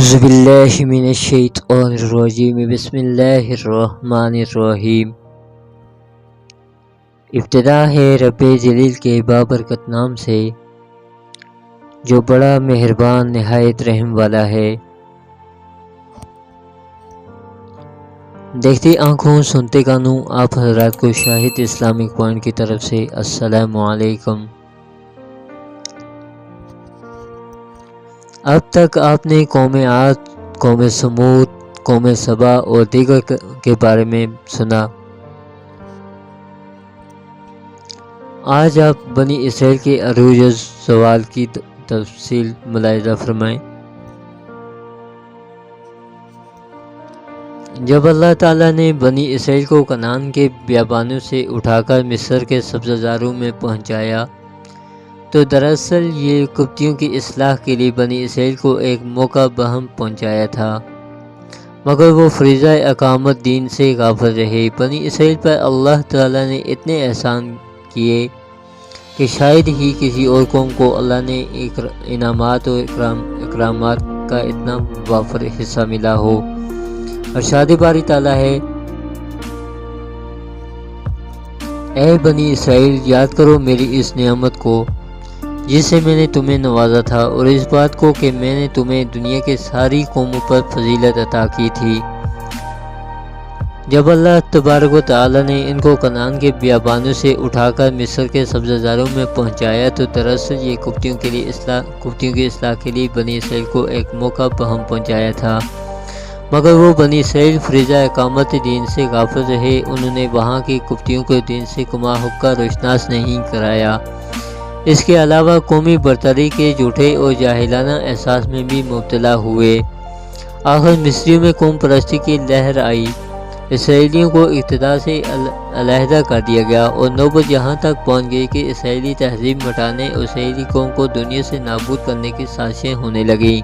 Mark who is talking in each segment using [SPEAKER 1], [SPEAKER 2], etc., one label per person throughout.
[SPEAKER 1] اعوذ باللہ من الشیطان الرجیم بسم اللہ الرحمن الرحیم۔ ابتدا ہے رب جلیل کے بابرکت نام سے جو بڑا مہربان نہایت رحم والا ہے۔ دیکھتی آنکھوں سنتے کانوں، آپ حضرات کو شاہد اسلامک پوائنٹ کی طرف سے السلام علیکم۔ اب تک آپ نے قوم عاد، قوم سمود، قوم سبا اور دیگر کے بارے میں سنا۔ آج آپ بنی اسرائیل کے عروج زوال کی تفصیل ملاحظہ فرمائیں۔ جب اللہ تعالیٰ نے بنی اسرائیل کو کنعان کے بیابانوں سے اٹھا کر مصر کے سبزہ زاروں میں پہنچایا تو دراصل یہ قبطیوں کی اصلاح کے لیے بنی اسرائیل کو ایک موقع بہم پہنچایا تھا، مگر وہ فریضہ اقامت دین سے غافل رہے۔ بنی اسرائیل پر اللہ تعالیٰ نے اتنے احسان کیے کہ شاید ہی کسی اور قوم کو اللہ نے انعامات اور اکرامات کا اتنا وافر حصہ ملا ہو۔ ارشاد باری تعالیٰ ہے، اے بنی اسرائیل، یاد کرو میری اس نعمت کو جس سے میں نے تمہیں نوازا تھا، اور اس بات کو کہ میں نے تمہیں دنیا کے ساری قوموں پر فضیلت عطا کی تھی۔ جب اللہ تبارک و تعالی نے ان کو کنعان کے بیابانوں سے اٹھا کر مصر کے سبزہ زاروں میں پہنچایا تو دراصل یہ قبطیوں کی اصلاح کے لیے بنی اسرائیل کو ایک موقع بہم پہنچایا تھا، مگر وہ بنی اسرائیل فریضہ اقامت دین سے غافل رہے۔ انہوں نے وہاں کی قبطیوں کو دین سے کما حقہ روشناس نہیں کرایا۔ اس کے علاوہ قومی برتری کے جھوٹے اور جاہلانہ احساس میں بھی مبتلا ہوئے۔ آخر مصریوں میں قوم پرستی کی لہر آئی، اسرائیلیوں کو اقتدار سے علیحدہ کر دیا گیا، اور نوبت یہاں تک پہنچ گئی کہ اسرائیلی تہذیب مٹانے اور اسرائیلی قوم کو دنیا سے نابود کرنے کی سازشیں ہونے لگیں۔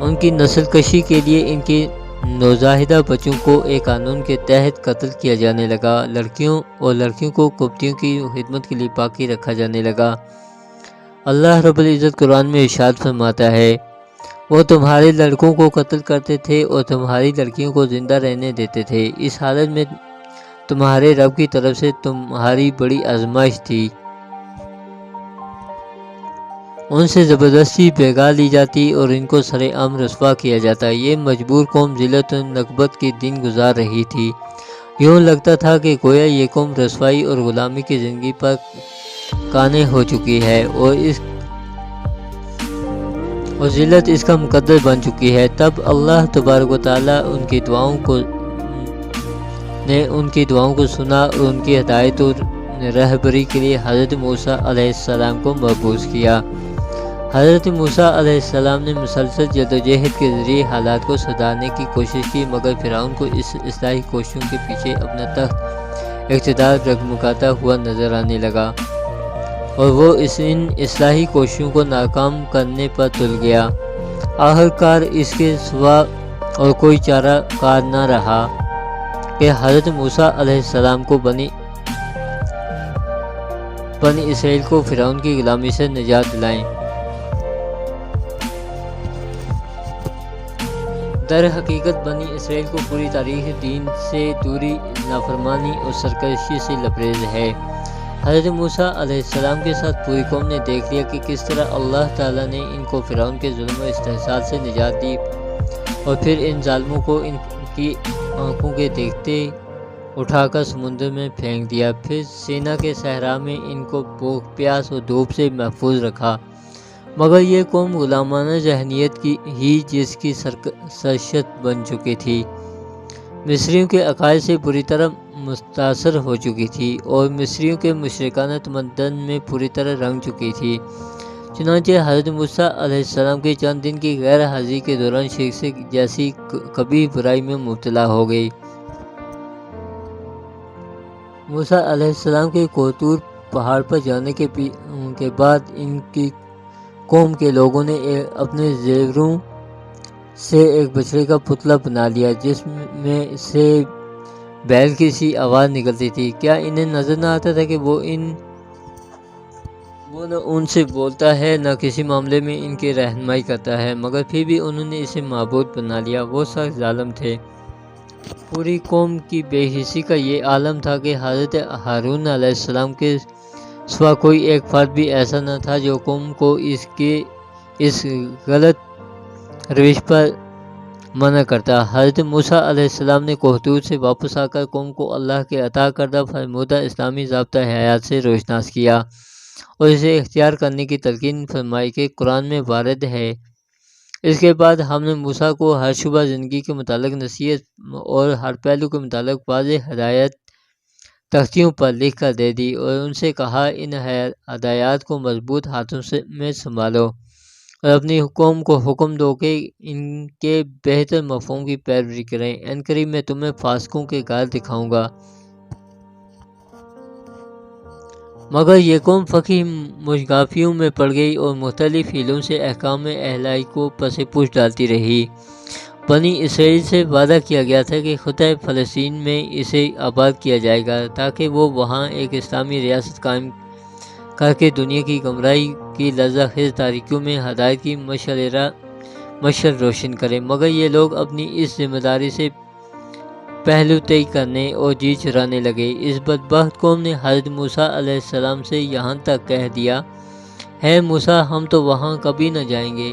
[SPEAKER 1] ان کی نسل کشی کے لیے ان کے نوزائیدہ بچوں کو ایک قانون کے تحت قتل کیا جانے لگا۔ لڑکیوں کو قبطیوں کی خدمت کے لیے باقی رکھا جانے لگا۔ اللہ رب العزت قرآن میں ارشاد فرماتا ہے، وہ تمہارے لڑکوں کو قتل کرتے تھے اور تمہاری لڑکیوں کو زندہ رہنے دیتے تھے، اس حالت میں تمہارے رب کی طرف سے تمہاری بڑی آزمائش تھی۔ ان سے زبردستی بیگا لی جاتی اور ان کو سر عام رسوا کیا جاتا۔ یہ مجبور قوم ذلت و نکبت کے دن گزار رہی تھی۔ یوں لگتا تھا کہ گویا یہ قوم رسوائی اور غلامی کی زندگی پر قانع ہو چکی ہے اور ذلت اس کا مقدر بن چکی ہے۔ تب اللہ تبارک و تعالیٰ نے ان کی دعاؤں کو سنا اور ان کی ہدایت اور رہبری کے لیے حضرت موسیٰ علیہ السلام کو مبعوث کیا۔ حضرت موسیٰ علیہ السلام نے مسلسل جدوجہد کے ذریعے حالات کو سدھارنے کی کوشش کی، مگر فرعون کو اس اصلاحی کوششوں کے پیچھے اپنا تخت اقتدار ڈگمگاتا ہوا نظر آنے لگا، اور وہ ان اصلاحی کوششوں کو ناکام کرنے پر تل گیا۔ آخرکار اس کے سوا اور کوئی چارہ کار نہ رہا کہ حضرت موسیٰ علیہ السلام کو بنی اسرائیل کو فرعون کی غلامی سے نجات دلائیں۔ در حقیقت بنی اسرائیل کو پوری تاریخ دین سے دوری، نافرمانی اور سرکشی سے لبریز ہے۔ حضرت موسیٰ علیہ السلام کے ساتھ پوری قوم نے دیکھ لیا کہ کس طرح اللہ تعالیٰ نے ان کو فرعون کے ظلم و استحصال سے نجات دی، اور پھر ان ظالموں کو ان کی آنکھوں کے دیکھتے اٹھا کر سمندر میں پھینک دیا، پھر سینا کے صحرا میں ان کو بھوک، پیاس اور دھوپ سے محفوظ رکھا۔ مگر یہ قوم غلامانہ ذہنیت کی ہی جس کی سرشت بن چکی تھی، مصریوں کے عقائد سے بری طرح متاثر ہو چکی تھی اور مصریوں کے مشرکانہ تمدن میں پوری طرح رنگ چکی تھی۔ چنانچہ حضرت موسیٰ علیہ السلام کے چند دن کی غیر حاضری کے دوران شرک سے جیسی قبیح برائی میں مبتلا ہو گئی۔ موسیٰ علیہ السلام کے کوہ پہاڑ پر جانے کے بعد ان کی قوم کے لوگوں نے اپنے زیوروں سے ایک بچڑے کا پتلا بنا لیا جس میں سے بیل کی سی آواز نکلتی تھی۔ کیا انہیں نظر نہ آتا تھا کہ وہ ان وہ نہ ان سے بولتا ہے نہ کسی معاملے میں ان کی رہنمائی کرتا ہے، مگر پھر بھی انہوں نے اسے معبود بنا لیا۔ وہ سخت ظالم تھے۔ پوری قوم کی بے حسی کا یہ عالم تھا کہ حضرت ہارون علیہ السلام کے سوا کوئی ایک فرد بھی ایسا نہ تھا جو قوم کو اس غلط روش پر منع کرتا۔ حضرت موسیٰ علیہ السلام نے کوہتور سے واپس آ کر قوم کو اللہ کے عطا کردہ فرمودہ اسلامی ضابطہ حیات سے روشناس کیا اور اسے اختیار کرنے کی تلقین فرمائی کہ قرآن میں وارد ہے۔ اس کے بعد ہم نے موسیٰ کو ہر شعبہ زندگی کے متعلق نصیحت اور ہر پہلو کے متعلق واضح ہدایت تختیوں پر لکھ کر دے دی اور ان سے کہا ان ہدایات کو مضبوط ہاتھوں میں سنبھالو اور اپنی قوم کو حکم دو کہ ان کے بہتر مفہوم کی پیروی کریں۔ عنقریب میں تمہیں فاسقوں کے گھر دکھاؤں گا۔ مگر یہ قوم فقہی مشغافیوں میں پڑ گئی اور مختلف ہیلوں سے احکام الہی کو پس پوچھ ڈالتی رہی۔ بنی اسرائیل سے وعدہ کیا گیا تھا کہ خطہ فلسطین میں اسے آباد کیا جائے گا تاکہ وہ وہاں ایک اسلامی ریاست قائم کر کے دنیا کی گمراہی کی لرزہ خیز تاریکیوں میں ہدایت کی مشعل روشن کرے، مگر یہ لوگ اپنی اس ذمہ داری سے پہلو طے کرنے اور جی چرانے لگے۔ اس بدبخت قوم نے حضرت موسیٰ علیہ السلام سے یہاں تک کہہ دیا، ہے موسیٰ ہم تو وہاں کبھی نہ جائیں گے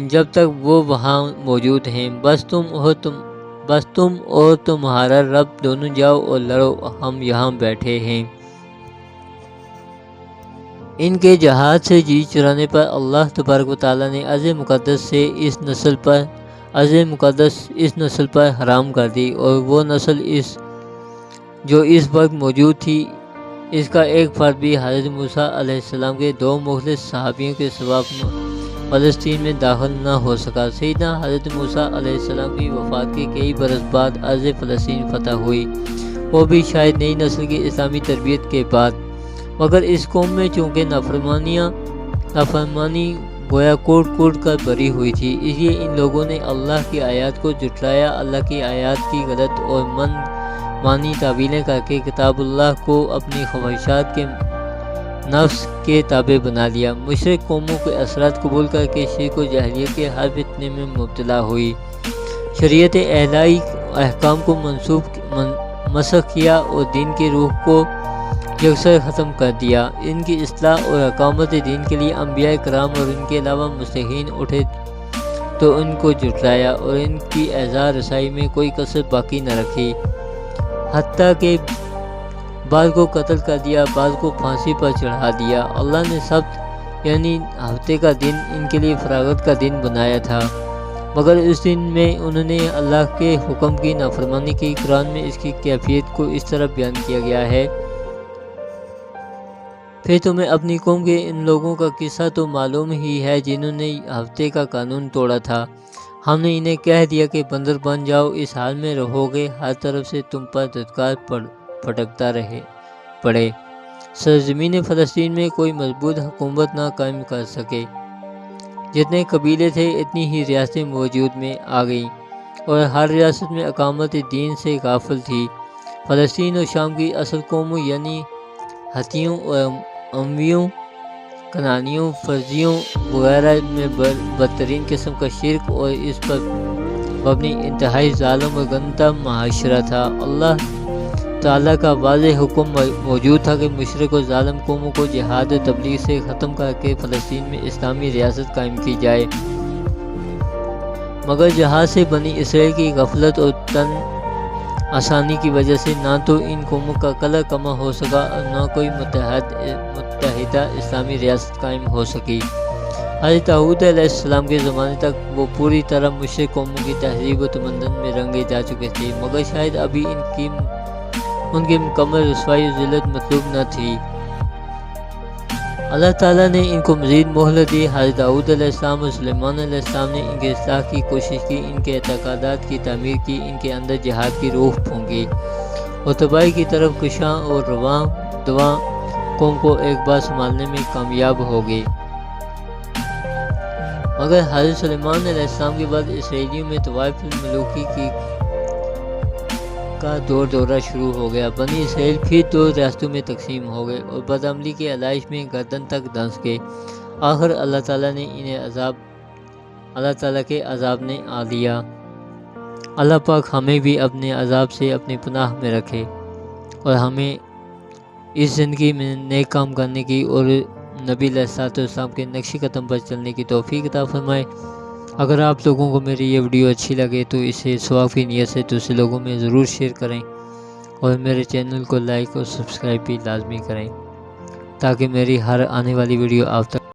[SPEAKER 1] جب تک وہ وہاں موجود ہیں، بس تم اور تمہارا رب دونوں جاؤ اور لڑو، ہم یہاں بیٹھے ہیں۔ ان کے جہاد سے جی چرانے پر اللہ تبارک و تعالیٰ نے عرض مقدس اس نسل پر حرام کر دی، اور وہ نسل جو اس وقت موجود تھی، اس کا ایک فرد بھی حضرت موسیٰ علیہ السلام کے دو مخلص صحابیوں کے سوا فلسطین میں داخل نہ ہو سکا۔ سیدنا حضرت موسیٰ علیہ السلام کی وفات کے کئی برس بعد ارض فلسطین فتح ہوئی، وہ بھی شاید نئی نسل کی اسلامی تربیت کے بعد، مگر اس قوم میں چونکہ نافرمانی گویا کوٹ کوٹ کر بھری ہوئی تھی، اس لیے ان لوگوں نے اللہ کی آیات کو جھٹلایا، اللہ کی آیات کی غلط اور مانی تعویلیں کر کے کتاب اللہ کو اپنی خواہشات کے نفس کے تابع بنا لیا۔ مشرک قوموں کے اثرات قبول کر کے شرک و جاہلیت کے ہر فتنے میں مبتلا ہوئی، شریعت الہی احکام کو مسخ کیا اور دین کی روح کو یکسر ختم کر دیا۔ ان کی اصلاح اور اقامت دین کے لیے انبیاء کرام اور ان کے علاوہ مصلحین اٹھے تو ان کو جھٹلایا اور ان کی اعزاز رسائی میں کوئی کسر باقی نہ رکھی، حتیٰ کہ بعض کو قتل کر دیا، بعض کو پھانسی پر چڑھا دیا۔ اللہ نے سبت یعنی ہفتے کا دن ان کے لیے فراغت کا دن بنایا تھا، مگر اس دن میں انہوں نے اللہ کے حکم کی نافرمانی کی۔ قرآن میں اس کی کیفیت کو اس طرح بیان کیا گیا ہے، پھر تمہیں اپنی قوم کے ان لوگوں کا قصہ تو معلوم ہی ہے جنہوں نے ہفتے کا قانون توڑا تھا۔ ہم نے انہیں کہہ دیا کہ بندر بن جاؤ، اس حال میں رہو گے، ہر طرف سے تم پر دھتکار پھٹکتا پڑے۔ سرزمین فلسطین میں کوئی مضبوط حکومت نہ قائم کر سکے، جتنے قبیلے تھے اتنی ہی ریاستیں وجود میں آ گئیں اور ہر ریاست میں اقامت دین سے غافل تھی۔ فلسطین اور شام کی اصل قوموں یعنی ہتھیوں اور امویوں، کنانیوں، فرزیوں وغیرہ میں بدترین قسم کا شرک اور اس پر مبنی انتہائی ظالم اور گندہ معاشرہ تھا۔ اللہ تعالیٰ کا واضح حکم موجود تھا کہ مشرک اور ظالم قوموں کو جہاد و تبلیغ سے ختم کر کے فلسطین میں اسلامی ریاست قائم کی جائے، مگر جہاد سے بنی اسرائیل کی غفلت اور تن آسانی کی وجہ سے نہ تو ان قوموں کا قلع کما ہو سکا اور نہ کوئی متحدہ اسلامی ریاست قائم ہو سکی۔ حضرت داؤد علیہ السلام کے زمانے تک وہ پوری طرح مشرک قوموں کی تہذیب و تمدن میں رنگے جا چکے تھے، مگر شاید ابھی ان کی مکمل رسوائی و ذلت مطلوب نہ تھی۔ اللہ تعالیٰ نے ان کو مزید مہلت دی۔ حضرت داؤد علیہ السلام اور سلیمان علیہ السلام نے ان کی اصلاح کی کوشش کی، ان کے اعتقادات کی تعمیر کی، ان کے اندر جہاد کی روح پھونکی اور تباہی کی طرف کشاں اور رواں قوم کو ایک بار سنبھالنے میں کامیاب ہو گئے۔ مگر حضرت سلیمان علیہ السلام کے بعد اسرائیلیوں میں طوائف الملوکی کی کا دورہ شروع ہو گیا۔ بنی اسرائیل پھر 2 ریاستوں میں تقسیم ہو گئے اور بدعملی کے علائش میں گردن تک دھنس گئے۔ آخر اللہ تعالیٰ کے عذاب نے آ لیا۔ اللہ پاک ہمیں بھی اپنے عذاب سے اپنی پناہ میں رکھے اور ہمیں اس زندگی میں نیک کام کرنے کی اور نبی علیہ السلام کے نقش قدم پر چلنے کی توفیق عطا فرمائے۔ اگر آپ لوگوں کو میری یہ ویڈیو اچھی لگے تو اسے ثواب کی نیت سے دوسرے لوگوں میں ضرور شیئر کریں اور میرے چینل کو لائک اور سبسکرائب بھی لازمی کریں تاکہ میری ہر آنے والی ویڈیو آپ تک